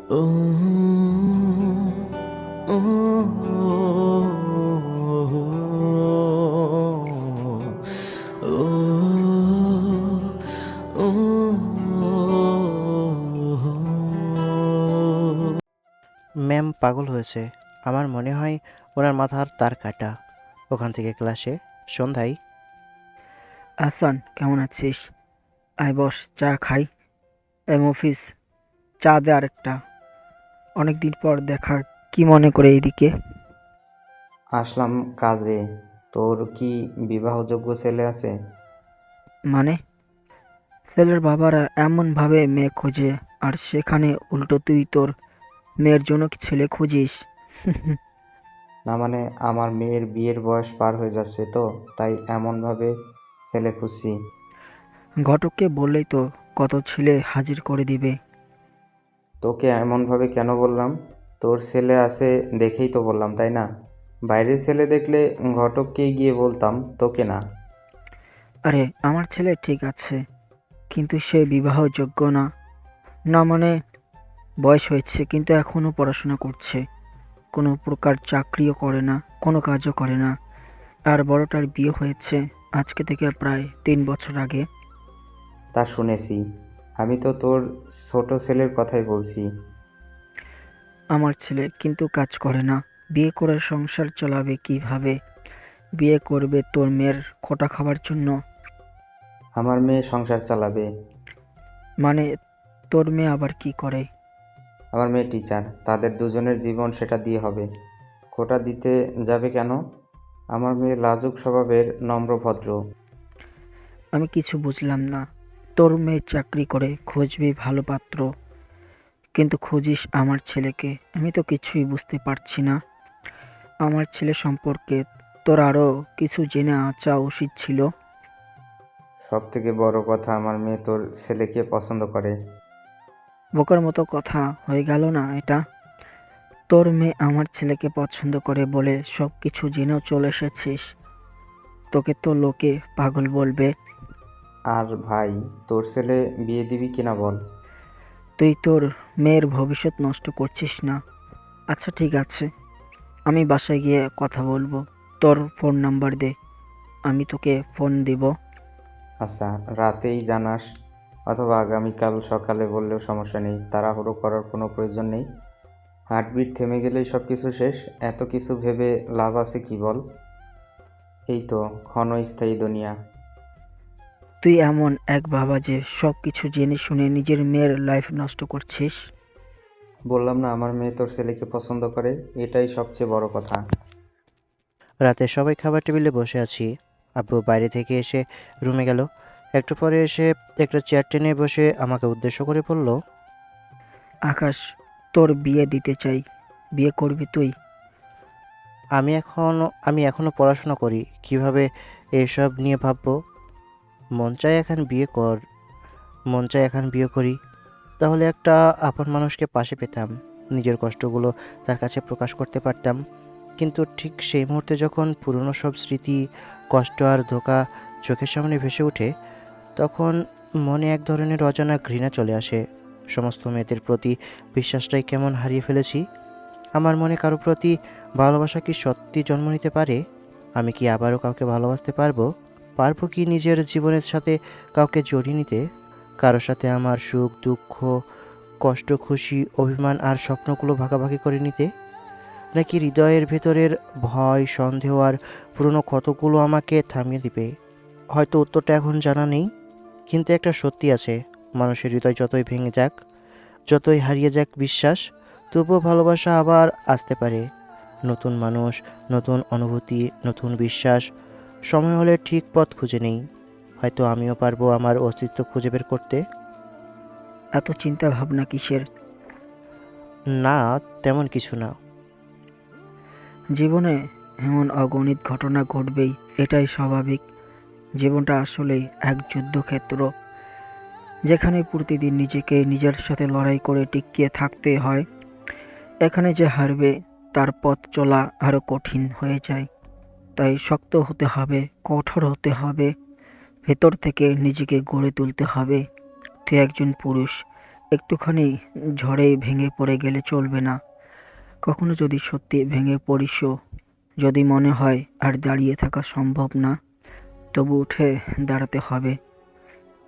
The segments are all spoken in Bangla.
Oh, oh, ম্যাম পাগল হয়েছে। আমার মনে হয় ওনার মাথার তার কাটা। ওখান থেকে ক্লাসে সন্ধ্যায় আহসান, কেমন আছিস? আয় বস, চা খাই। মফিজ, চা দে আরেকটা। অনেকদিন পর দেখা, কি মনে করে এইদিকে? আসলাম কাজে। তোর কি বিবাহযোগ্য ছেলে আছে? মানে, ছেলের বাবারা এমন ভাবে মেয়ে খোঁজে, আর সেখানে উল্টো তুই তোর মেয়ের জন্য কি ছেলে খুঁজিস? না মানে, আমার মেয়ের বিয়ের বয়স পার হয়ে যাচ্ছে তো, তাই এমনভাবে ছেলে খুঁজছি। ঘটককে বললেই তো কত ছেলে হাজির করে দিবে। তোকে এমনভাবে কেন বললাম? তোর ছেলে আছে দেখেই তো বললাম, তাই না? বাইরের ছেলে দেখলে ঘটককেই গিয়ে বলতাম, তোকে না। আরে, আমার ছেলে ঠিক আছে, কিন্তু সে বিবাহযোগ্য না। না মানে, বয়স হয়েছে কিন্তু এখনো পড়াশোনা করছে, কোনো প্রকার চাকরিও করে না, কোনো কাজও করে না। আর বড়টার বিয়ে হয়েছে আজকে থেকে প্রায় 3 বছর আগে। তা শুনেছি। আমি তো তোর ছোট ছেলের কথাই বলছি। আমার ছেলে কিন্তু কাজ করে না, বিয়ে করে সংসার চালাবে কিভাবে? বিয়ে করবে তোর মেয়ের খোটা খাবার জন্য? আমার মেয়ে সংসার চালাবে। মানে, তোর মেয়ে আবার কি করে? আমার মেয়ে টিচার, তাদের দুজনের জীবন সেটা দিয়ে হবে। কোটা দিতে যাবে কেন? আমার মেয়ে লাজুক স্বভাবের, নম্র ভদ্র। আমি কিছু বুঝলাম না। তোর মেয়ে চাকরি করে, খুঁজবি ভালো পাত্র, কিন্তু খুঁজিস আমার ছেলেকে। আমি তো কিছুই বুঝতে পারছি না। আমার ছেলে সম্পর্কে তোর আরো কিছু জেনে আঁচা উচিত ছিল। সব থেকে বড় কথা, আমার মেয়ে তোর ছেলেকে পছন্দ করে। বোকার মতো কথা হয়ে গেল না এটা? তোর মেয়ে আমার ছেলেকে পছন্দ করে বলে সবকিছু জেনেও চলে এসেছিস? তোকে তো লোকে পাগল বলবে। আর ভাই, তোর ছেলে বিয়ে দিবি কিনা বল? তুই তোর মেয়ের ভবিষ্যৎ নষ্ট করছিস না? আচ্ছা ঠিক আছে, আমি বাসায় গিয়ে কথা বলবো। তোর ফোন নাম্বার দে, আমি তোকে ফোন দিব। আচ্ছা, রাতেই জানাস, অথবা আগামীকাল সকালে বললেও সমস্যা নেই। তাড়াহুড়ো করার কোনো প্রয়োজন নেই। হার্টবিট থেমে গেলেই সব কিছু শেষ। এত কিছু ভেবে লাভ আছে কি বল? এই তো ক্ষণস্থায়ী দুনিয়া। তুই এমন এক বাবা যে সব কিছু জেনে শুনে নিজের মেয়ের লাইফ নষ্ট করছিস। বললাম না, আমার মেয়ে তোর ছেলেকে পছন্দ করে, এটাই সবচেয়ে বড় কথা। রাতে সবাই খাবার টেবিলে বসে আছি। আব্বু বাইরে থেকে এসে রুমে গেল। একটু পরে এসে একটা চেয়ার টেনে বসে আমাকে উদ্দেশ্য করে বলল, আকাশ, তোর বিয়ে দিতে চাই। বিয়ে করবি তুই? আমি এখনো পড়াশোনা করি, কিভাবে এসব নিয়ে ভাববো? মন চায় এখন বিয়ে কর, মন চায় এখন বিয়ে করি। তাহলে একটা আপন মানুষকে পাশে পেতাম, নিজের কষ্টগুলো তার কাছে প্রকাশ করতে পারতাম। কিন্তু ঠিক সেই মুহূর্তে যখন পুরনো সব স্মৃতি, কষ্ট আর ধোঁকা চোখের সামনে ভেসে ওঠে, তখন মনে এক ধরনের অজানা ঘৃণা চলে আসে। সমস্ত মেয়েদের প্রতি বিশ্বাসটাই কেমন হারিয়ে ফেলেছি। আমার মনে কারো প্রতি ভালোবাসা কি সত্যি জন্ম নিতে পারে? আমি কি আবারও কাউকে ভালোবাসতে পারবো? পারবো কি নিজের জীবনের সাথে কাউকে জড়িয়ে নিতে? কারোর সাথে আমার সুখ দুঃখ, কষ্ট খুশি, অভিমান আর স্বপ্নগুলো ভাগাভাগি করে নিতে? নাকি হৃদয়ের ভেতরের ভয় সন্দেহ আর পুরনো ক্ষতগুলো আমাকে থামিয়ে দিবে? হয়তো উত্তরটা এখন জানা নেই, কিন্তু একটা সত্যি আছে, মানুষের হৃদয় যতই ভেঙে যাক, যতই হারিয়ে যাক বিশ্বাস, তবুও ভালোবাসা আবার আসতে পারে। নতুন মানুষ, নতুন অনুভূতি, নতুন বিশ্বাস। সময় হলে ঠিক পথ খুঁজে নেই। হয়তো আমিও পারবো আমার অস্তিত্ব খুঁজে বের করতে। এত চিন্তা ভাবনা কিসের? না, তেমন কিছু না। জীবনে এমন অগণিত ঘটনা ঘটবেই, এটাই স্বাভাবিক। জীবনটা আসলেই এক যুদ্ধক্ষেত্র, যেখানে প্রতিদিন নিজেকে নিজের সাথে লড়াই করে টিকিয়ে থাকতে হয়। এখানে যে হারবে, তার পথ চলা আরো কঠিন হয়ে যায়। তাই শক্ত হতে হবে, কঠোর হতে হবে, ভেতর থেকে নিজেকে গড়ে তুলতে হবে। তুই একজন পুরুষ, একটুখানি ঝড়ে ভেঙে পড়ে গেলে চলবে না। কখনো যদি সত্যি ভেঙে পড়িসও, যদি মনে হয় আর দাঁড়িয়ে থাকা সম্ভব না, তবু উঠে দাঁড়াতে হবে।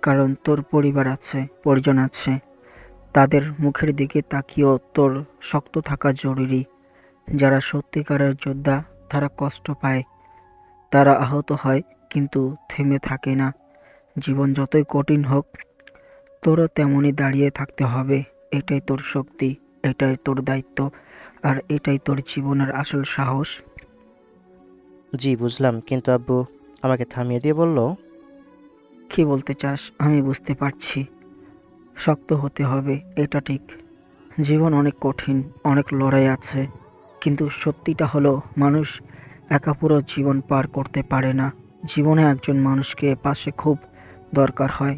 কারণ তোর পরিবার আছে, পরিজন আছে। তাদের মুখের দিকে তাকিয়েও তোর শক্ত থাকা জরুরি। যারা সত্যিকারের যোদ্ধা তারা কষ্ট পায়, তারা আহত হয়, কিন্তু থেমে থাকে না। জীবন যতই কঠিন হোক, তোরও তেমনই দাঁড়িয়ে থাকতে হবে। এটাই তোর শক্তি, এটাই তোর দায়িত্ব, আর এটাই তোর জীবনের আসল সাহস। জি বুঝলাম, কিন্তু আব্বু আমাকে থামিয়ে দিয়ে বলল, কি বলতে চাস আমি বুঝতে পারছি। শক্ত হতে হবে, এটা ঠিক। জীবন অনেক কঠিন, অনেক লড়াই আছে, কিন্তু সত্যিটা হলো মানুষ একা পুরো জীবন পার করতে পারে না। জীবনে একজন মানুষকে পাশে খুব দরকার হয়।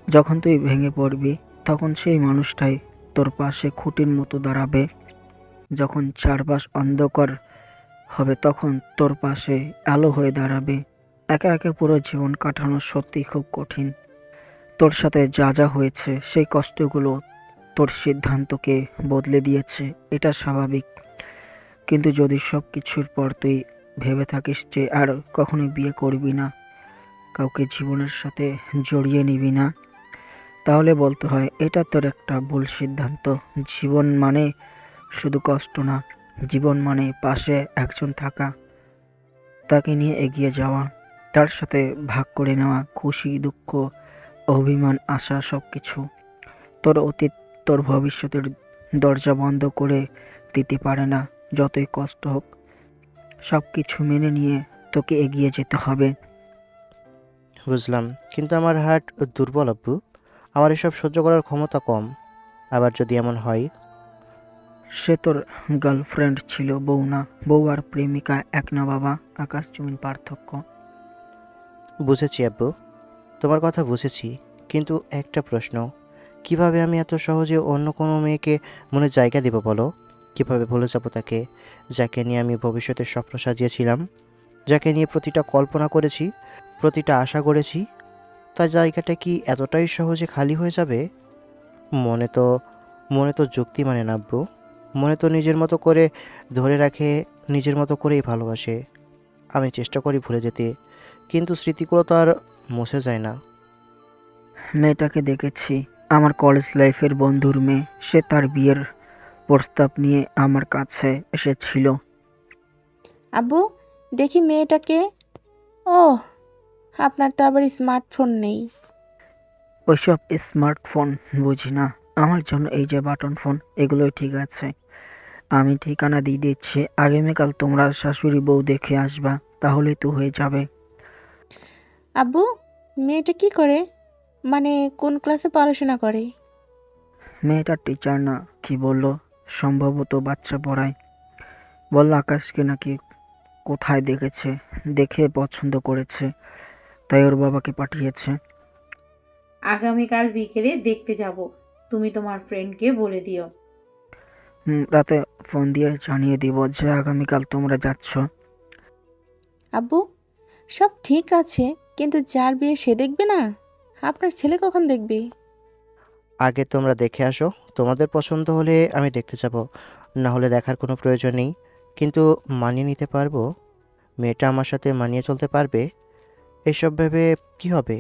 যখন তুই ভেঙে পড়বি, তখন সেই মানুষটাই তোর পাশে খুঁটির মতো দাঁড়াবে। যখন চারপাশ অন্ধকার হবে, তখন তোর পাশে আলো হয়ে দাঁড়াবে। একা একা পুরো জীবন কাটানো সত্যি খুব কঠিন। তোর সাথে যা যা হয়েছে, সেই কষ্টগুলো তোর সিদ্ধান্তকে বদলে দিয়েছে, এটা স্বাভাবিক। কিন্তু যদি সব কিছুর পর তুই ভেবে থাকিস যে আর কখনোই বিয়ে করবি না, কাউকে জীবনের সাথে জড়িয়ে নিবি না, তাহলে বলতে হয় এটা তোর একটা ভুল সিদ্ধান্ত। জীবন মানে শুধু কষ্ট না, জীবন মানে পাশে একজন থাকা, তাকে নিয়ে এগিয়ে যাওয়া, তার সাথে ভাগ করে নেওয়া খুশি, দুঃখ, অভিমান, আশা, সবকিছু। তোর অতীত তোর ভবিষ্যতের দরজা বন্ধ করে দিতে পারে না। যতই কষ্ট হোক, সবকিছু মেনে নিয়ে তোকে এগিয়ে যেতে হবে। বুঝলাম, কিন্তু আমার হার্ট দুর্বল আব্বু। আমার এসব সহ্য করার ক্ষমতা কম। আবার যদি এমন হয়? সে তোর গার্লফ্রেন্ড ছিল, বউ না। বউ আর প্রেমিকা এক না বাবা, আকাশ জমিন পার্থক্য। বুঝেছি আব্বু, তোমার কথা বুঝেছি। কিন্তু একটা প্রশ্ন, কিভাবে আমি এত সহজে অন্য কোনো মেয়েকে মনে জায়গা দেব বলো? কিভাবে ভুলে যাব তাকে, যাকে নিয়ে আমি ভবিষ্যতের স্বপ্ন সাজিয়েছিলাম, যাকে নিয়ে প্রতিটা কল্পনা করেছি, প্রতিটা আশা করেছি? তার জায়গাটা কি এতটাই সহজে খালি হয়ে যাবে? মনে তো মনে তো যুক্তি মানে না আব্বু। মনে তো নিজের মতো করে ধরে রাখে, নিজের মতো করেই ভালোবাসে। আমি চেষ্টা করি ভুলে যেতে, কিন্তু স্মৃতিগুলো তো আর মুছে যায় না। মেয়েটাকে দেখেছি, আমার কলেজ লাইফের বন্ধুর মেয়ে। সে তার বিয়ের প্রস্তাব নিয়ে আমার কাছে এসেছিল। আব্বু, দেখি মেয়েটাকে। ওহ, আপনার তো আবার স্মার্টফোন নেই। ওইসব স্মার্টফোন বুঝি না। আমার জন্য এই যে বাটন ফোন, এগুলোই ঠিক আছে। আমি ঠিকানা দিয়ে দিচ্ছি, আগামীকাল তোমরা শাশুড়ি বউ দেখে আসবা, তাহলেই তো হয়ে যাবে। আব্বু, মেয়েটা কি করে? মানে কোন ক্লাসে পড়াশোনা করে? মেয়েটা টিচার না, কি বললো, সম্ভবত বাচ্চা পড়ায়। বলল আকাশকে নাকি কোথায় দেখেছে, দেখে পছন্দ করেছে, তাই ওর বাবাকে পাঠিয়েছে। আগামীকাল বিকেলে দেখতে যাব। তুমি তোমার ফ্রেন্ডকে বলে দিও। রাতে ফোন দিয়ে জানিয়ে দিব যে আগামীকাল তোমরা যাচ্ছ। আব্বু, সব ঠিক আছে, কিন্তু যার বিয়ে সে দেখবে না? আপনার ছেলে কখন দেখবে? আগে তোমরা দেখে আসো, তোমাদের পছন্দ হলে আমি দেখতে যাব, না হলে দেখার কোনো প্রয়োজন নেই। কিন্তু মানিয়ে নিতে পারবো? মেয়েটা আমার সাথে মানিয়ে চলতে পারবে? এসব ভেবে কি হবে?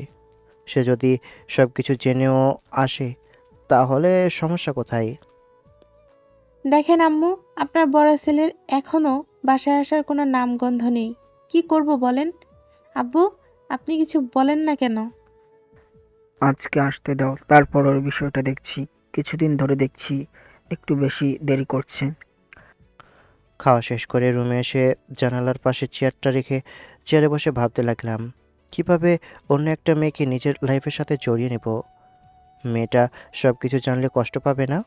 সে যদি সব কিছু জেনেও আসে, তাহলে সমস্যা কোথায়? দেখেন আম্মু, আপনার বড় ছেলের এখনো বাসায় আসার কোনো নামগন্ধ নেই। কি করব বলেন? আব্বু, আপনি কিছু বলেন না কেন? আজকে আসতে দাও, তারপর ওর বিষয়টা দেখছি। কিছুদিন ধরে দেখছি একটু বেশি দেরি করছে। খাওয়া শেষ করে রুমে এসে জানালার পাশে চেয়ারটা রেখে চেয়ারে বসে ভাবতে লাগলাম, কিভাবে অন্য একটা মেয়েকে নিজের লাইফের সাথে জড়িয়ে নেব। মেয়েটা সব কিছু জানলে কষ্ট পাবে না?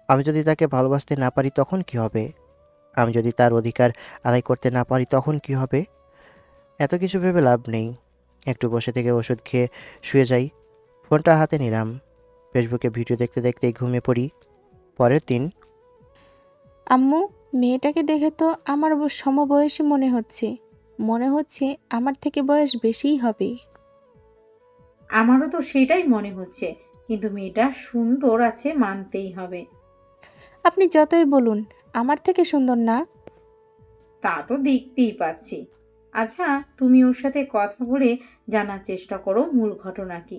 আমি যদি তাকে ভালোবাসতে না পারি তখন কি হবে? আমি যদি তার অধিকার আদায় করতে না পারি তখন কি হবে? এত কিছু ভেবে লাভ নেই। একটু বসে থেকে ওষুধ খেয়ে শুয়ে যাই। ফোনটা হাতে নিলাম, ফেসবুকে ভিডিও দেখতে দেখতেই ঘুমিয়ে পড়ি। পরের দিন। আম্মু, মেয়েটাকে দেখে তো আমার সমবয়সী মনে হচ্ছে। মনে হচ্ছে আমার থেকে বয়স বেশিই হবে। আমারও তো সেটাই মনে হচ্ছে। কিন্তু মেয়েটা সুন্দর আছে মানতেই হবে। আপনি যতই বলুন, আমার থেকে সুন্দর না। তা তো দেখতেই পাচ্ছি। আচ্ছা, তুমি ওর সাথে কথা বলে জানার চেষ্টা করো মূল ঘটনা কি।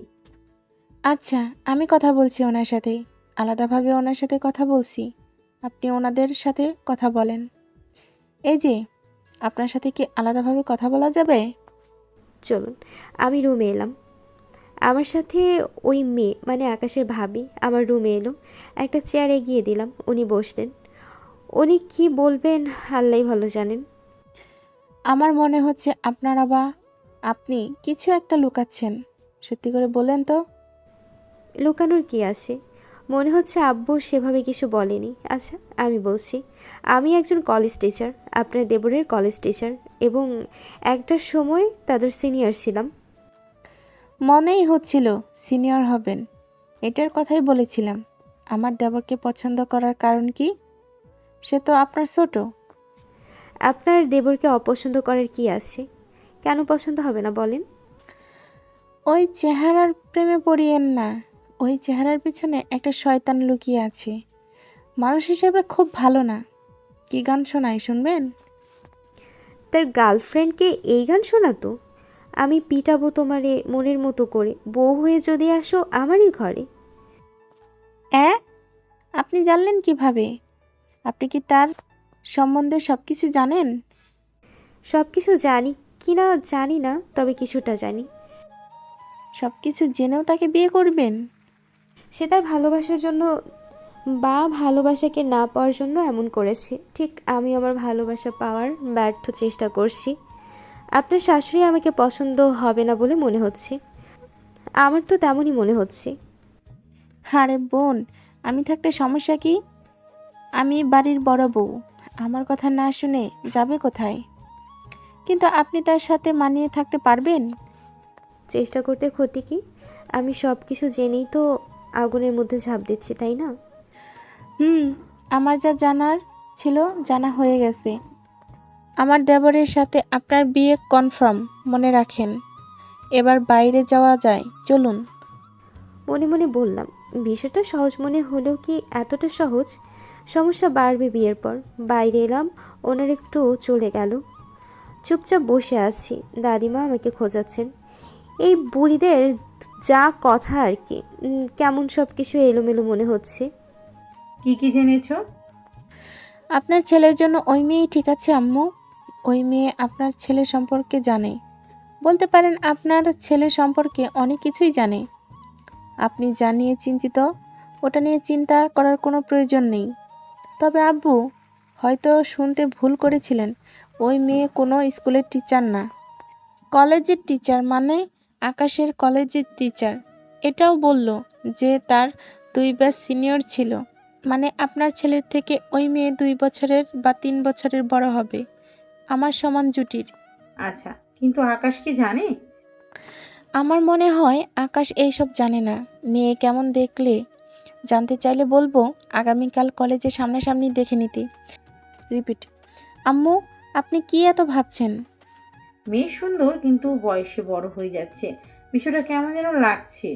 আচ্ছা, আমি কথা বলছি ওনার সাথে, আলাদাভাবে ওনার সাথে কথা বলছি। আপনি ওনাদের সাথে কথা বলেন। এই যে, আপনার সাথে কি আলাদাভাবে কথা বলা যাবে? চলুন, আমি রুমে এলাম। আমার সাথে ওই মেয়ে মানে আকাশের ভাবি আমার রুমে এলো। একটা চেয়ার এগিয়ে দিলাম, উনি বসলেন। উনি কি বলবেন আল্লাহই ভালো জানেন। আমার মনে হচ্ছে আপনারা বা আপনি কিছু একটা লুকাচ্ছেন। সত্যি করে বলেন তো। লুকানোর কি আছে? মনে হচ্ছে আব্বু সেভাবে কিছু বলেনি। আচ্ছা, আমি বলছি। আমি একজন কলেজ টিচার, আপনার দেবরের কলেজ টিচার, এবং একটা সময় তাদের সিনিয়র ছিলাম। মনেই হচ্ছিল সিনিয়র হবেন। এটার কথাই বলেছিলাম। আমার দেবরকে পছন্দ করার কারণ কি? সে তো আপনার ছোট। আপনার দেবরকে অপছন্দ করার কি আছে? কেন পছন্দ হবে না বলেন? ওই চেহারার প্রেমে পড়িয়েন না। ওই চেহারার পিছনে একটা শয়তান লুকিয়ে আছে। মানুষ হিসেবে খুব ভালো না। কি গান শোনাই, শুনবেন? তার গার্লফ্রেন্ডকে এই গান শোনাতো? আমি পিটাবো তোমারে মনের মতো করে, বউ হয়ে যদি আসো আমারই ঘরে। অ্যাঁ, আপনি জানলেন কিভাবে? আপনি কি তার সম্বন্ধে সব কিছু জানেন? সব কিছু জানি কি না জানি না, তবে কিছুটা জানি। সব কিছু জেনেও তাকে বিয়ে করবেন? সে তার ভালোবাসার জন্য বা ভালোবাসাকে না পাওয়ার জন্য এমন করেছে, ঠিক আমি আমার ভালোবাসা পাওয়ার ব্যর্থ চেষ্টা করছি। আপনার শাশুড়ি আমাকে পছন্দ হবে না বলে মনে হচ্ছে। আমার তো তেমনই মনে হচ্ছে। আরে বোন, আমি থাকতে সমস্যা কি? আমি বাড়ির বড় বউ। আমার কথা না শুনে যাবে কোথায়? কিন্তু আপনি তার সাথে মানিয়ে থাকতে পারবেন? চেষ্টা করতে ক্ষতি কি? আমি সব কিছু জেনেই তো আগুনের মধ্যে ঝাঁপ দিচ্ছি, তাই না? হুম, আমার যা জানার ছিল জানা হয়ে গেছে। আমার দেবরের সাথে আপনার বিয়ে কনফার্ম, মনে রাখেন। এবার বাইরে যাওয়া যায়, চলুন। মনে মনে বললাম, বিষয়টা সহজ মনে হলেও কি এতটা সহজ? সমস্যা বাড়বে বিয়ের পর। বাইরে এলাম, ওনার একটু চলে গেল। চুপচাপ বসে আছি, দাদিমা আমাকে খোঁজাচ্ছেন। এই বুড়িদের যা কথা আর কি। কেমন সব কিছু এলোমেলো মনে হচ্ছে। কি কি জেনেছো? আপনার ছেলের জন্য ওই মেয়েই ঠিক আছে আম্মু। ওই মেয়ে আপনার ছেলে সম্পর্কে জানে। বলতে পারেন আপনার ছেলে সম্পর্কে অনেক কিছুই জানে। আপনি যা নিয়ে চিন্তিত, ওটা নিয়ে চিন্তা করার কোনো প্রয়োজন নেই। তবে আব্বু, হয়তো শুনতে ভুল করেছিলেন। ওই মেয়ে কোনো স্কুলের টিচার না, কলেজের টিচার, মানে আকাশের কলেজের টিচার। এটাও বলল যে তার 2 ব্যাচ সিনিয়র ছিল। মানে আপনার ছেলের থেকে ওই মেয়ে 2 বছরের বা 3 বছরের বড় হবে, আমার সমান জুটির। আচ্ছা, কিন্তু আকাশ কি জানে? আমার মনে হয় আকাশ এইসব জানে না। মেয়ে কেমন দেখলে জানতে চাইলে বলবো আগামীকাল কলেজে সামনাসামনি দেখে নিতে। রিপিট। আম্মু, আপনি কি এত ভাবছেন? মেয়ে সুন্দর কিন্তু বয়সে বড় হয়ে যাচ্ছে। বিষয়টা কেমন যেন লাগছে।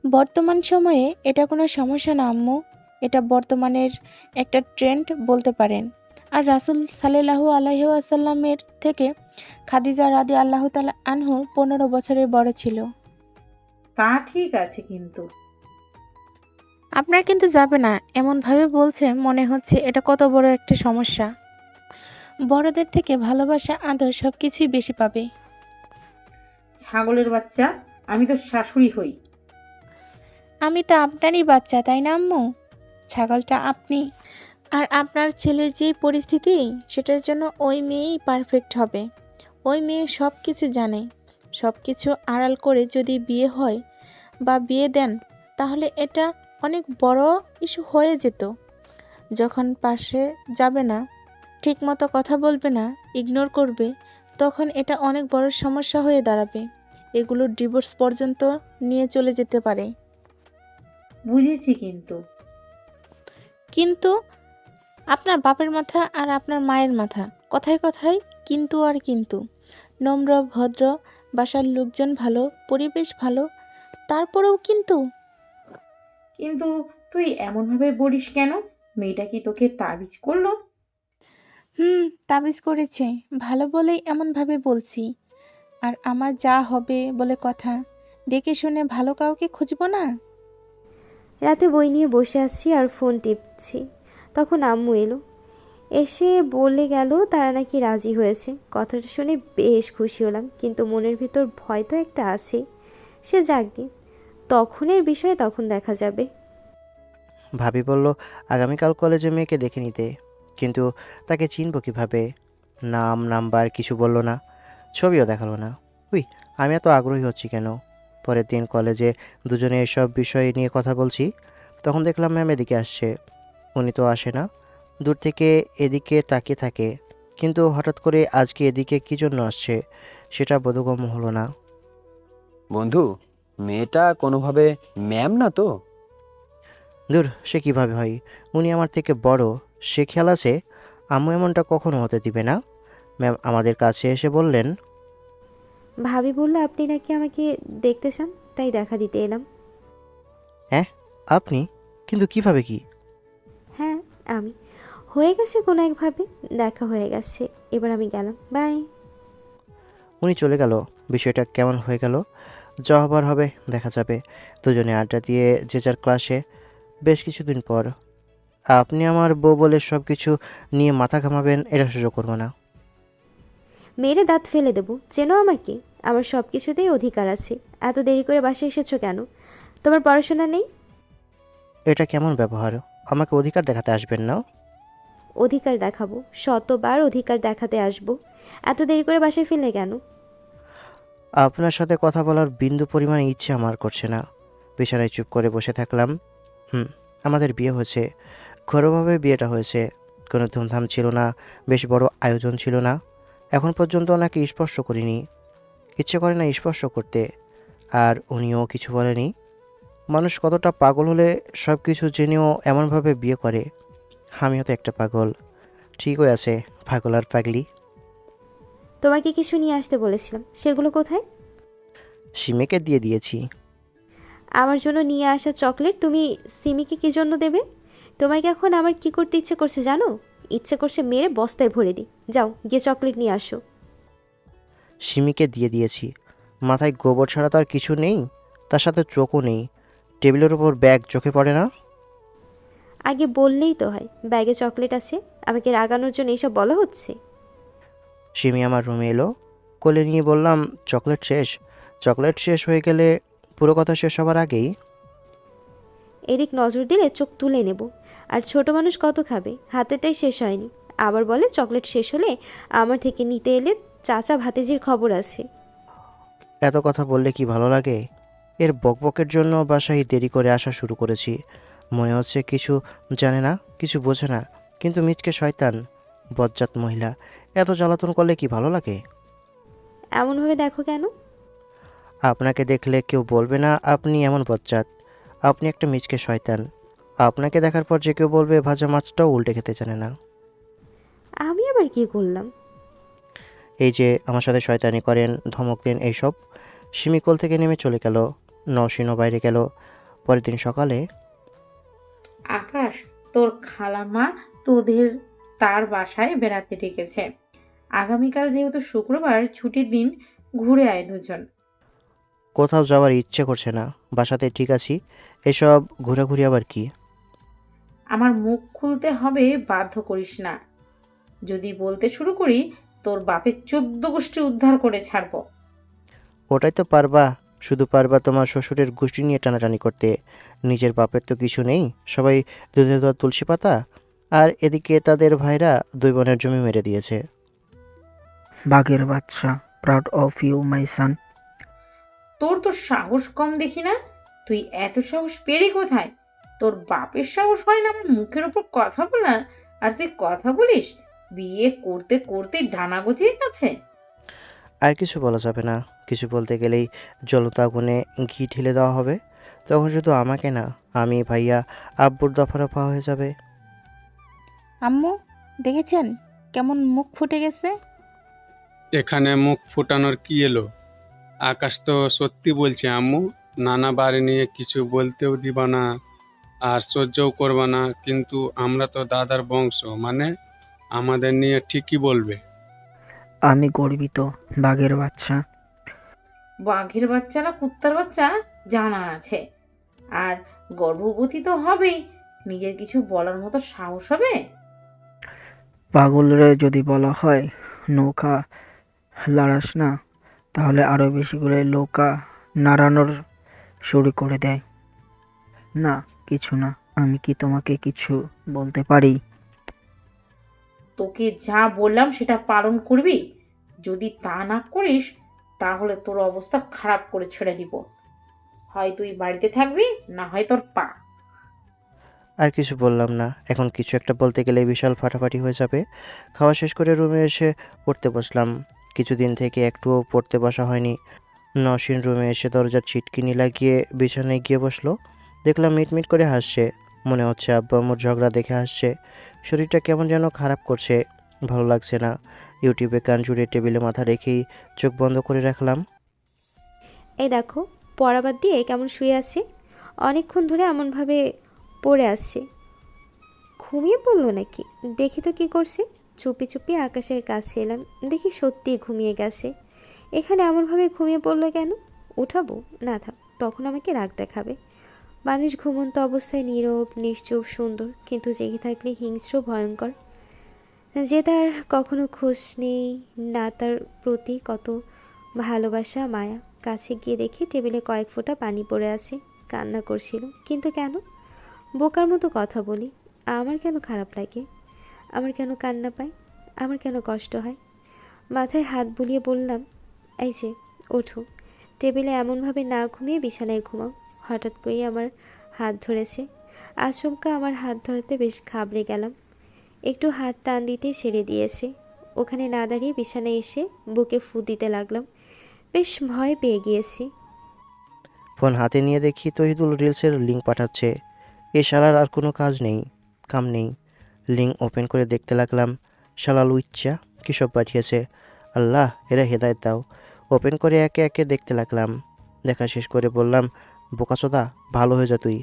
বর্তমান সময়ে এটা কোনো সমস্যা না আম্মু। এটা বর্তমানের একটা ট্রেন্ড বলতে পারেন। আর রাসূল সাল্লাল্লাহু আলাইহি ওয়াসাল্লামের থেকে খাদিজা রাদিয়াল্লাহু তাআলা আনহু 15 বছরের বড় ছিল। তা ঠিক আছে, কিন্তু আপনার কিন্তু যাবে না এমনভাবে বলছে, মনে হচ্ছে এটা কত বড় একটা সমস্যা। বড়দের থেকে ভালোবাসা, আদর সব কিছুই বেশি পাবে। ছাগলের বাচ্চা, আমি তো শাশুড়ি হই। আমি তো আপনারই বাচ্চা, তাই না আম্মু? ছাগলটা আপনি। আর আপনার ছেলের যেই পরিস্থিতি, সেটার জন্য ওই মেয়েই পারফেক্ট হবে। ওই মেয়ে সব কিছু জানে। সব কিছু আড়াল করে যদি বিয়ে হয় বা বিয়ে দেন, তাহলে এটা অনেক বড় ইস্যু হয়ে যেত। যখন পাশে যাবে না, ঠিকমতো কথা বলবে না, ইগনোর করবে, তখন এটা অনেক বড় সমস্যা হয়ে দাঁড়াবে। এগুলো ডিভোর্স পর্যন্ত নিয়ে চলে যেতে পারে। বুঝেছি, কিন্তু কিন্তু আপনার বাপের মাথা আর আপনার মায়ের মাথা, কথায় কথায় কিন্তু আর কিন্তু। নম্র ভদ্র, বাসার লোকজন ভালো, পরিবেশ ভালো, তারপরেও কিন্তু কিন্তু তুই এমনভাবে বলিস কেন? মেয়েটা কি তোকে তাবিজ করলো? তাবিজ করেছে, ভালো বলেই এমনভাবে বলছি। আর আমার যা হবে বলে কথা, দেখে শুনে ভালো কাউকে খুঁজবো না? রাতে বই নিয়ে বসে আছি আর ফোন টিপছি, তখন আম্মু এলো। এসে বলে গেল তারা নাকি রাজি হয়েছে। কথাটা শুনে বেশ খুশি হলাম, কিন্তু মনের ভিতর ভয় তো একটা আছে। সে যাকগে, তখনের বিষয় তখন দেখা যাবে। ভাবি বলল আগামীকাল কলেজে মেয়েকে দেখে নিতে, কিন্তু তাকে চিনব কিভাবে? নাম নাম্বার কিছু বলল না, ছবিও দেখালো না। উই, আমি এত আগ্রহী হচ্ছি কেন? পরের দিন কলেজে দুজনে এসব বিষয় নিয়ে কথা বলছি, তখন দেখলাম ম্যাম এদিকে আসছে। উনি তো আসে না, দূর থেকে এদিকে তাকিয়ে থাকে, কিন্তু হঠাৎ করে আজকে এদিকে কী জন্য আসছে সেটা বোধগম্য হলো না। বন্ধু, মেয়েটা কোনোভাবে ম্যাম না তো? দূর, সে কিভাবে হয়? উনি আমার থেকে বড়, সে খেয়াল আছে? আম্মু এমনটা কখনো হতে দিবে না। ম্যাম আমাদের কাছে এসে বললেন, ভাবি বলল আপনি নাকি আমাকে দেখতে চান, তাই দেখা দিতে এলাম। হ্যাঁ আপনি? কিন্তু কিভাবে কি? হ্যাঁ, আমি। হয়ে গেছে কোনো একভাবে, দেখা হয়ে গেছে। এবার আমি গেলাম, বাই। উনি চলে গেল। বিষয়টা কেমন হয়ে গেল, যা হবার হবে দেখা যাবে। দুজনে আড্ডা দিয়ে যে যার ক্লাসে। বেশ কিছুদিন পর, আপনি আমার বউ বলে সব কিছু নিয়ে মাথা ঘামাবেন, এটা সহ্য করবো না। মেরে দাঁত ফেলে দেবো, চেনো আমাকে? আমার সব কিছুতেই অধিকার আছে। এত দেরি করে বাসায় এসেছো কেন? তোমার পড়াশোনা নেই? এটা কেমন ব্যবহার? আমাকে অধিকার দেখাতে আসবেন না। অধিকার দেখাবো, শতবার অধিকার দেখাতে আসবো। এত দেরি করে বাসায় ফিরলে কেন? আপনার সাথে কথা বলার বিন্দু পরিমাণে ইচ্ছে আমার করছে না। বিছানায় চুপ করে বসে থাকলাম। আমাদের বিয়ে হয়েছে, ঘরোয়াভাবে বিয়েটা হয়েছে। কোনো ধুমধাম ছিল না, বেশ বড় আয়োজন ছিল না। এখন পর্যন্ত ওনাকে স্পর্শ করিনি, ইচ্ছে করে না স্পর্শ করতে। আর উনিও কিছু বলেনি। মানুষ কতটা পাগল হলে সব কিছু জেনেও এমনভাবে বিয়ে করে। আমিও তো একটা পাগল। ঠিকই আছে, পাগল আর পাগলি। তোমাকে কিছু নিয়ে আসতে বলেছিলাম, সেগুলো কোথায়? সিমেকে দিয়ে দিয়েছি। আমার জন্য নিয়ে আসা চকলেট তুমি সিমিকে কী জন্য দেবে? তোমাকে এখন আমার কি করতে ইচ্ছে করছে জানো? ইচ্ছে করছে মেরে বস্তায় ভরে দিই। যাও গিয়ে চকলেট নিয়ে আসো। সিমিকে দিয়ে দিয়েছি। মাথায় গোবর ছাড়া তো আর কিছু নেই, তার সাথে চোখও নেই। টেবিলের ওপর ব্যাগ চোখে পড়ে না? আগে বললেই তো হয় ব্যাগে চকলেট আছে। আমাকে রাগানোর জন্য এইসব বলা হচ্ছে? সিমি আমার রুমে এলো, কোলে নিয়ে বললাম, চকলেট শেষ। চকলেট শেষ হয়ে গেলে পুরো কথা শেষ হবার আগেই এদিক নজর দিলে চোখ তুলে নেব। আর ছোট মানুষ কত খাবে, হাতেরটাই শেষ হয়নি। আবার বলে চকলেট শেষ হলে আমার থেকে নিতে এলে চাচা ভাতিজির খবর আছে। এত কথা বললে কি ভালো লাগে? এর বকবকের জন্য বাসায় দেরি করে আসা শুরু করেছি। মনে হচ্ছে কিছু জানে না, কিছু বোঝে না, কিন্তু মিচকে শয়তান, বজ্জাত মহিলা। এত জ্বালাতন করলে কি ভালো লাগে? এমনভাবে দেখো কেন? আপনাকে দেখলে কেউ বলবে না আপনি এমন বজ্জাত? আপনি একটা মিচকে শয়তান। আপনাকে দেখার পর যে কেউ বলবে ভাজা মাছটাও উল্টে খেতে জানে না। আমি আবার কি করলাম? এই যে আমার সাথে শয়তানি করেন, ধমক দেন, এইসব। সিমি কোল থেকে নেমে চলে গেল। নওশিনও বাইরে গেল। পরের দিন সকালে আকাশ, তোর খালাম্মা তোদের তার বাসায় বেড়াতে ডেকেছে। আগামীকাল যেহেতু শুক্রবার ছুটির দিন, ঘুরে আয় দুজন। কোথাও যাওয়ার ইচ্ছে করছে না, বাসাতে ঠিক আছি। এসব ঘোরাঘুরি আবার কি? আমার মুখ খুলতে হবে বাধ্য করিস না। যদি বলতে শুরু করি, তোর বাপের 14 গোষ্ঠী উদ্ধার করে ছাড়বো। ওটাই তো পারবা, শুধু পারবা তোমার শ্বশুরের গোষ্ঠী নিয়ে টানাটানি করতে। নিজের বাপের তো কিছু নেই, সবাই দুধে দেওয়া তুলসী পাতা। আর এদিকে তাদের ভাইরা 2 বোনের জমি মেরে দিয়েছে। বাঘের বাচ্চা, প্রাউড অফ ইউ মাই সান। তোর তো সাহস কম দেখি না। তুই এত সাহস পেলি কোথায়? তোর বাপের সাহস হয় না আমার মুখের উপর কথা বলার, আর তুই কথা বলিস? বিয়ে করতে করতে ডানা গজিয়ে গেছে। আর কিছু বলা যাবে না, কিছু বলতে গেলেই জ্বলন্ত আগুনে ঘি ঢেলে দেওয়া হবে। তখন শুধু আমাকে না, আমি, ভাইয়া, আব্বুর দফা রফা হয়ে যাবে। আম্মু, দেখেছেন কেমন মুখ ফুটে গেছে? এখানে মুখ ফুটানোর কি এলো? আকাশ তো সত্যি বলছে আম্মু, নানা বাড়ি নিয়ে কিছু বলতেও দিবা না আর সহ্যও করবা না, কিন্তু আমরা তো দাদার বংশ, মানে আমাদের নিয়ে ঠিকই বলবে। আমি গর্বিত বাঘের বাচ্চা। বাঘের বাচ্চা না কুত্তার বাচ্চা জানা আছে। আর গর্ভবতী তো হবেই, নিজের কিছু বলার মতো সাহস হবে? পাগলরে যদি বলা হয় নৌকা লাড়াস না, তাহলে আরো বেশি করে নৌকা নাড়ানোর শুরু করে দেয়। না, কিছু না। আমি কি তোমাকে কিছু বলতে পারি? তোকে যা বললাম সেটা পালন করবি। যদি তা না করিস তাহলে তোর অবস্থা খারাপ করে ছেড়ে দিব। হয় তুই বাড়িতে থাকবি, না হয় তোর পা। আর কিছু বললাম না, এখন কিছু একটা বলতে গেলে বিশাল ফাটাফাটি হয়ে যাবে। খাওয়া শেষ করে রুমে এসে পড়তে বসলাম। কিছুদিন থেকে একটুও পড়তে বসা হয়নি। নসীন রুমে এসে দরজার ছিটকিনি লাগিয়ে বিছানায় গিয়ে বসলো। দেখলাম মিটমিট করে হাসছে। মনে হচ্ছে আব্বু আম্মুর ঝগড়া দেখে হাসছে। শরীরটা কেমন যেন খারাপ করছে, ভালো লাগছে না। ইউটিউবে গান জুড়ে টেবিলে মাথা রেখেই চোখ বন্ধ করে রাখলাম। এই দেখো, পড়া বাদ দিয়ে কেমন শুয়ে আছে। অনেকক্ষণ ধরে এমনভাবে পড়ে আসছে। ঘুমিয়ে পড়লো নাকি? দেখি তো কি করছে। চুপি চুপি আকাশের কাছে এলাম, দেখি সত্যিই ঘুমিয়ে গেছে। এখানে এমনভাবে ঘুমিয়ে পড়লো কেন? উঠাবো? না থাক, তখন আমাকে রাগ দেখাবে। মানুষ ঘুমন্ত অবস্থায় নীরব নিশ্চুপ সুন্দর, কিন্তু জেগে থাকলে হিংস্র ভয়ঙ্কর। যে তার কখনো খোঁজ নেই, না তার প্রতি কত ভালোবাসা মায়া। কাছে গিয়ে দেখি টেবিলে কয়েক ফোঁটা পানি পড়ে আছে। কান্না করছিল, কিন্তু কেন? বোকার মতো কথা বলি। আমার কেন খারাপ লাগে? আমার কেন কান্না পায়? আমার কেন কষ্ট হয়? মাথায় হাত বুলিয়ে বললাম, এই যে ওঠো, টেবিলে এমনভাবে না ঘুমিয়ে বিছানায় ঘুমাও। হঠাৎ করেই আমার হাত ধরেছে। আচমকা আমার হাত ধরাতে বেশ ঘাবড়ে গেলাম। একটু হাত টান দিতে ছেড়ে দিয়েছে। ওখানে না দাঁড়িয়ে বিছানায় এসে বুকে ফু দিতে লাগলাম। বেশ ভয় পেয়ে গিয়েছি। ফোন হাতে নিয়ে দেখি তহিদুল রিলসের লিঙ্ক পাঠাচ্ছে। এ শালার আর কোনো কাজ নেই, কাম নেই। লিঙ্ক ওপেন করে দেখতে লাগলাম। শালা লুইচ্চা কী সব পাঠিয়েছে। আল্লাহ, এরা হেদায়েত দাও। ওপেন করে একে একে দেখতে লাগলাম। দেখা শেষ করে বললাম, বোকাচোদা, ভালো হয়ে যা তুই।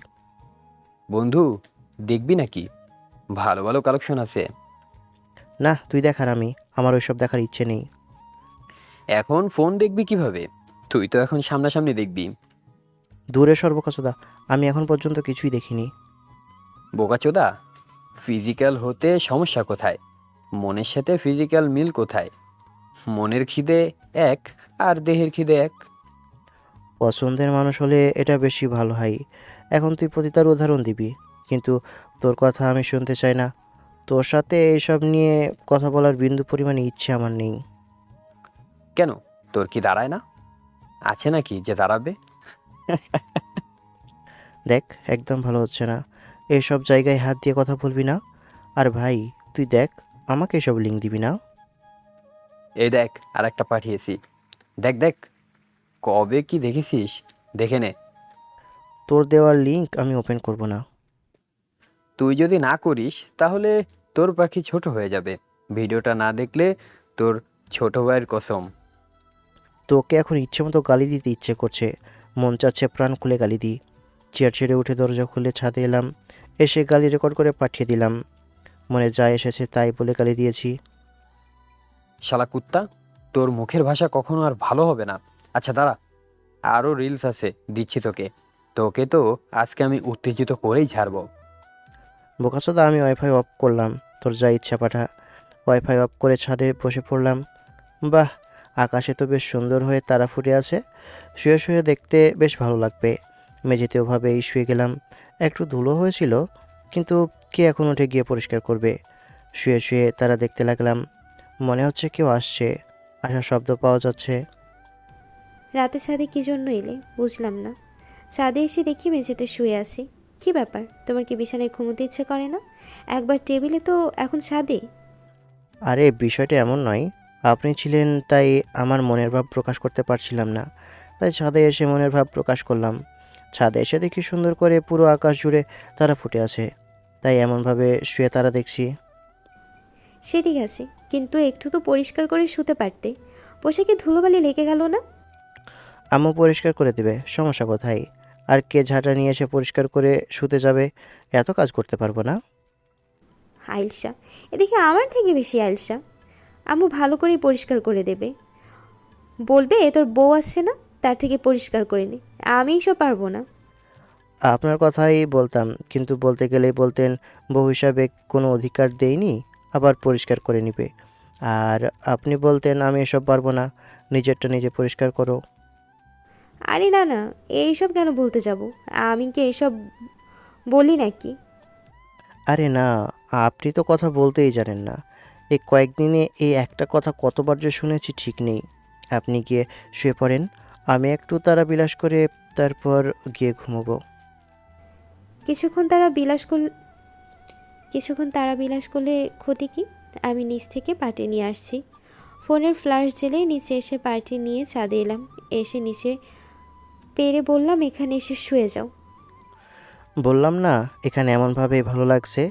বন্ধু, দেখবি নাকি? ভালো ভালো কালেকশন আছে। না, তুই দেখার, আমার ওইসব দেখার ইচ্ছে নেই। এখন ফোন দেখবি কিভাবে? তুই তো এখন সামনাসামনি দেখবি। দূরে সর বোকাচোদা, আমি এখন পর্যন্ত কিছুই দেখিনি। বোকাচোদা, ফিজিক্যাল হতে সমস্যা কোথায়? মনের সাথে ফিজিক্যাল মিল কোথায়? মনের খিদে এক আর দেহের খিদে এক। পছন্দের মানুষ হলে এটা বেশি ভালো হয়। এখন তুই পতিতার উদাহরণ দিবি, কিন্তু তোর কথা আমি শুনতে চাই না। তোর সাথে এইসব নিয়ে কথা বলার বিন্দু পরিমাণে ইচ্ছে আমার নেই। কেন, তোর কি দাঁড়ায় না? আছে নাকি যে দাঁড়াবে? দেখ, একদম ভালো হচ্ছে না। এইসব জায়গায় হাত দিয়ে কথা বলবি না। আর ভাই, তুই দেখ, আমাকে এসব লিঙ্ক দিবি না। এই দেখ, আর একটা পাঠিয়েছি। দেখ দেখ, কবে কি দেখেছিস? দেখে নে। তোর দেওয়ার লিঙ্ক আমি ওপেন করব না। তুই যদি না করিস তাহলে তোর পাখি ছোট হয়ে যাবে। ভিডিওটা না দেখলে তোর ছোট ভাইয়ের কসম। তোকে এখন ইচ্ছে মতো গালি দিতে ইচ্ছে করছে। মন চাচ্ছে প্রাণ খুলে গালি দিই। চেয়ার ছেড়ে উঠে দরজা খুলে ছাদে এলাম। এসে গালি রেকর্ড করে পাঠিয়ে দিলাম। মনে যা এসেছে তাই বলে গালি দিয়েছি। শালা কুত্তা, তোর মুখের ভাষা কখনো আর ভালো হবে না। আচ্ছা দাঁড়া, আরও রিলস আছে, দিচ্ছি তোকে। তোকে তো আজকে আমি উত্তেজিত করেই ছাড়বো। বোকাচোদা, আমি ওয়াইফাই অফ করলাম, তোর যা ইচ্ছা পাঠা। ওয়াইফাই অফ করে ছাদে বসে পড়লাম। বাহ, আকাশে তো বেশ সুন্দর হয়ে তারা ফুটে আছে। শুয়ে শুয়ে দেখতে বেশ ভালো লাগবে। মেঝেতে ওভাবেই শুয়ে গেলাম। একটু ধুলো হয়েছিল, কিন্তু কে এখন উঠে গিয়ে পরিষ্কার করবে। শুয়ে শুয়ে তারা দেখতে লাগলাম। মনে হচ্ছে কেউ আসছে, আসার শব্দ পাওয়া যাচ্ছে। রাতে ছাদে কি জন্য এলে বুঝলাম না। ছাদে এসে দেখি মেঝেতে শুয়ে আছি। কি ব্যাপার, তোমার কি বিছানায় ঘুমোতে ইচ্ছে করে না? একবার টেবিলে তো, এখন ছাদে। আরে, বিষয়টা এমন নয়। আপনি ছিলেন তাই আমার মনের ভাব প্রকাশ করতে পারছিলাম না, তাই ছাদে এসে মনের ভাব প্রকাশ করলাম। ছাদে এসে দেখি সুন্দর করে পুরো আকাশ জুড়ে তারা ফুটে আছে, তাই এমনভাবে শুয়ে তারা দেখছি। সে ঠিক আছে, কিন্তু একটু তো পরিষ্কার করে শুতে পারতে। পোশাকে ধুলোবালি লেগে গেল না? আম্মু পরিষ্কার করে দেবে, সমস্যা কোথায়? আর কে ঝাঁটা নিয়ে এসে পরিষ্কার করে শুতে যাবে? এত কাজ করতে পারবো না। আইলসা, এদিকে আমার থেকে বেশি আইলসা। আম্মু ভালো করেই পরিষ্কার করে দেবে, বলবে তোর বউ আছে না, তার থেকে পরিষ্কার করে নে। আমি সব পারবো না। আপনার কথাই বলতাম, কিন্তু বলতে গেলেই বলতেন বউ হিসাবে কোনো অধিকার দেইনি, আবার পরিষ্কার করে নিবে। আর আপনি বলতেন আমি এসব পারবো না, নিজেরটা নিজে পরিষ্কার করো। আরে না না, এইসব কেন বলতে যাব? আমি কি এইসব বলি নাকি? আরে না, আপনি তো কথা বলতেই জানেন না। এই কয়েকদিনে এই একটা কথা কতবার যে শুনেছি ঠিক নেই। আপনি গিয়ে শুয়ে পড়েন, আমি একটু তারা বিলাস করে তারপর গিয়ে ঘুমোবো। কিছুক্ষণ তারা বিলাস করলে কিছুক্ষণ তারা বিলাস করলে ক্ষতি কি? আমি নিচ থেকে পার্টি নিয়ে আসছি। ফোনের ফ্ল্যাশ জেলে নিচে এসে পার্টি নিয়ে ছাদে এলাম। এসে নিচে পেরে বললাম, এখানে এসে শুয়ে যাও। বললাম না এখানে এমনভাবেই ভালো লাগছে।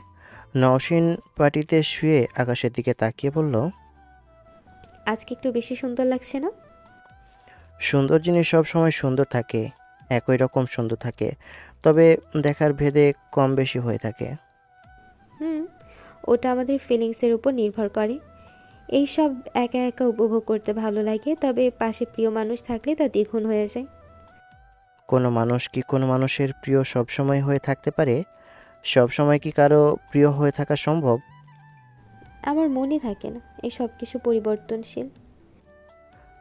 নওশিন পাটিতে শুয়ে আকাশের দিকে তাকিয়ে বলল, আজকে একটু বেশি সুন্দর লাগছে না? সুন্দর জিনিস সব সময় সুন্দর থাকে, একই রকম সুন্দর থাকে, তবে দেখার ভেদে কম বেশি হয়ে থাকে। হুম, ওটা আমাদের ফিলিংসের উপর নির্ভর করে। এই সব একা একা উপভোগ করতে ভালো লাগে, তবে পাশে প্রিয় মানুষ থাকলে তা দ্বিগুণ হয়ে যায়। কোনো মানুষ কি কোনো মানুষের প্রিয় সব সময় হয়ে থাকতে পারে? সব সময় কি কারো প্রিয় হয়ে থাকা সম্ভব? আমার মনে থাকে না, এই সব কিছু পরিবর্তনশীল।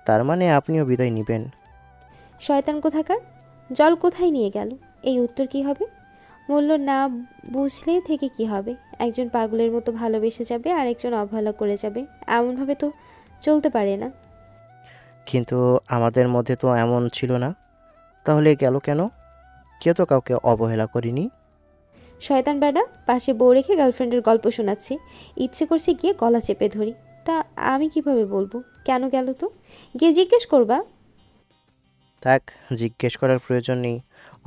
তার মানে আপনিও বিদায় নেবেন? শয়তান কোথাকার! জল কোথায় নিয়ে গেল? এই উত্তর কি হবে? মূল্য না বুঝলে থেকে কি হবে? একজন পাগলের মতো ভালোবেসে যাবে আর একজন অবহেলা করে যাবে, এমনভাবে তো চলতে পারে না। কিন্তু আমাদের মধ্যে তো এমন ছিল না, তাহলে গেল কেন? কেউ তো কাউকে অবহেলা করিনি। শয়তান বেডা, পাশে বউ রেখে গার্লফ্রেন্ডের গল্প শোনাচ্ছে, ইচ্ছে করছে গিয়ে গলা চেপে ধরি। তা আমি কিভাবে বলবো কেন গেল? তো গিয়ে জিজ্ঞেস করবা। থাক, জিজ্ঞেস করার প্রয়োজন নেই।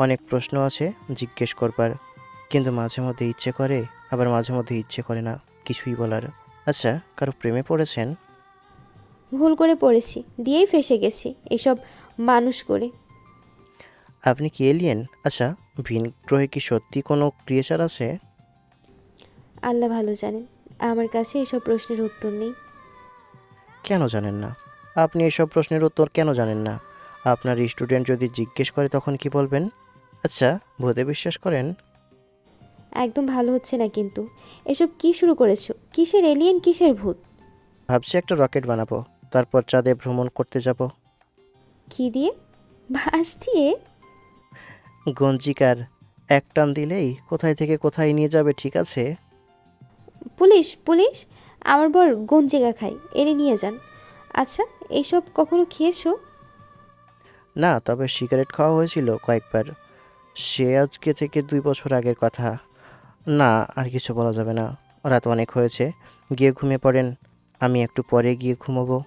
অনেক প্রশ্ন আছে জিজ্ঞেস করবার, কিন্তু মাঝে মধ্যে ইচ্ছে করে, আবার মাঝে মধ্যে ইচ্ছে করে না কিছুই বলার। আচ্ছা, কারো প্রেমে পড়েছেন? ভুল করে পড়েছি, দিয়েই ফেসে গেছি এসব মানুষ করে। আপনি কি এলিয়েন? আচ্ছা, ভিন গ্রহে কি সত্যি কোনো ক্রিয়েচার আছে? আল্লাহ ভালো জানেন, আমার কাছে এসব প্রশ্নের উত্তর নেই। কেন জানেন না? আপনি এসব প্রশ্নের উত্তর কেন জানেন না? আপনার স্টুডেন্ট যদি জিজ্ঞেস করে তখন কি বলবেন? আচ্ছা, ভূতে বিশ্বাস করেন? একদম ভালো হচ্ছে না কিন্তু। এসব কি শুরু করেছো? কিসের এলিয়েন, কিসের ভূত? ভাবছি একটা রকেট বানাবো, তারপর চাঁদে ভ্রমণ করতে যাব। কি দিয়ে? বাঁশ দিয়ে? গঞ্জিকার এক টান দিলেই কোথায় থেকে কোথায় নিয়ে যাবে, ঠিক আছে? পুলিশ পুলিশ, আমার বর গঞ্জিকা খায়, এনে নিয়ে যান। আচ্ছা, এইসব কখনো খেয়েছো? না, তবে সিগারেট খাওয়া হয়েছিল কয়েকবার। সে আজকে থেকে 2 বছর আগের কথা। না, আর কিছু বলা যাবে না। রাত অনেক হয়েছে, গিয়ে ঘুমিয়ে পড়েন, আমি একটু পরে গিয়ে ঘুমোবো।